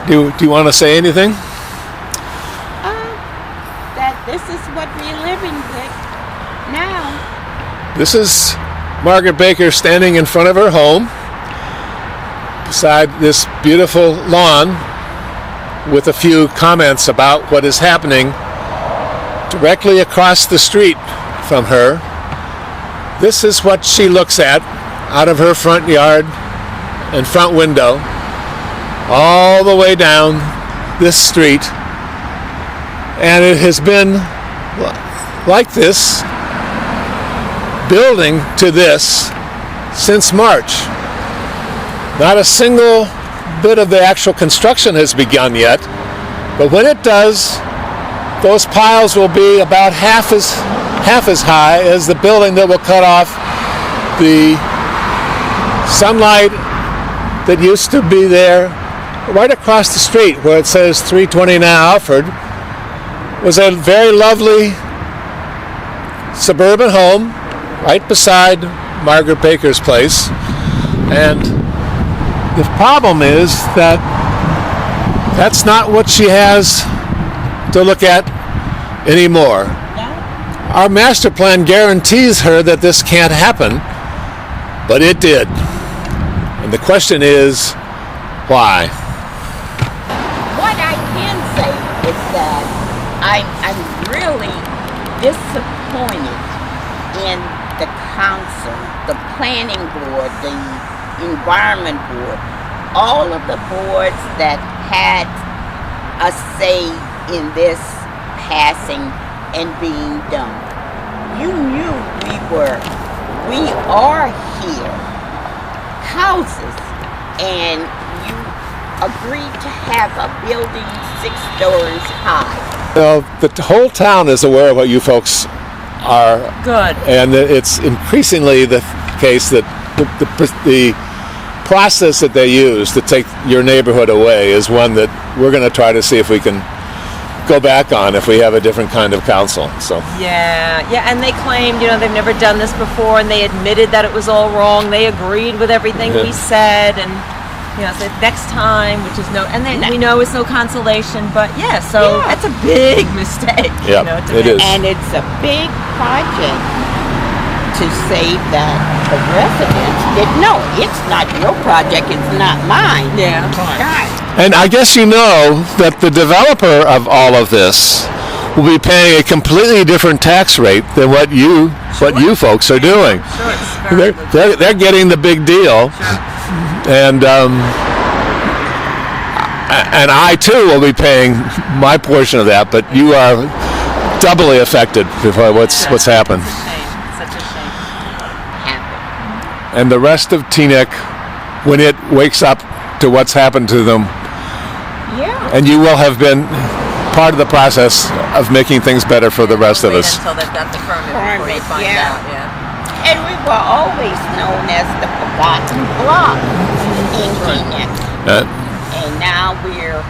Do you want to say anything? That this is what we're living with now. This is Margaret Baker standing in front of her home beside this beautiful lawn with a few comments about what is happening directly across the street from her. This is what she looks at out of her front yard and front window all the way down this street, and it has been like this, building to this, since March. Not a single bit of the actual construction has begun yet, but when it does, those piles will be about half as high as the building that will cut off the sunlight that used to be there right across the street where it says 329 Alfred. Was a very lovely suburban home right beside Margaret Baker's place, and the problem is that that's not what she has to look at anymore. Our master plan guarantees her that this can't happen, but it did. And the question is, why? What I can say is that I'm really disappointed in the council, the planning board, the environment board, all of the boards that had a say in this passing and being done. You knew we are here, houses, and you agreed to have a building 6 stories high. Well, the whole town is aware of what you folks are. Good. And it's increasingly the case that the process that they use to take your neighborhood away is one that we're going to try to see if we can go back on if we have a different kind of council. So Yeah, and they claimed, they've never done this before, and they admitted that it was all wrong. They agreed with everything we said, and so next time, which is and then we know it's no consolation, but so that's a big mistake. Yeah, it is. And it's a big project to save that the residents didn't know. It's not your project, it's not mine. Yeah. Right. And I guess you know that the developer of all of this will be paying a completely different tax rate than what you folks are doing. Sure, it's very They're getting the big deal. Sure. And I too will be paying my portion of that, but you are doubly affected by what's happened. It's a shame. It's such a shame. And the rest of Teaneck, when it wakes up to what's happened to them, and you will have been part of the process of making things better for the rest of us. Until they've got the permit before you find out. Yeah. And we were always known as the forgotten block in Teaneck. And now we're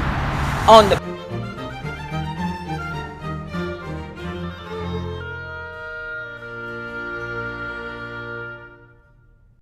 on the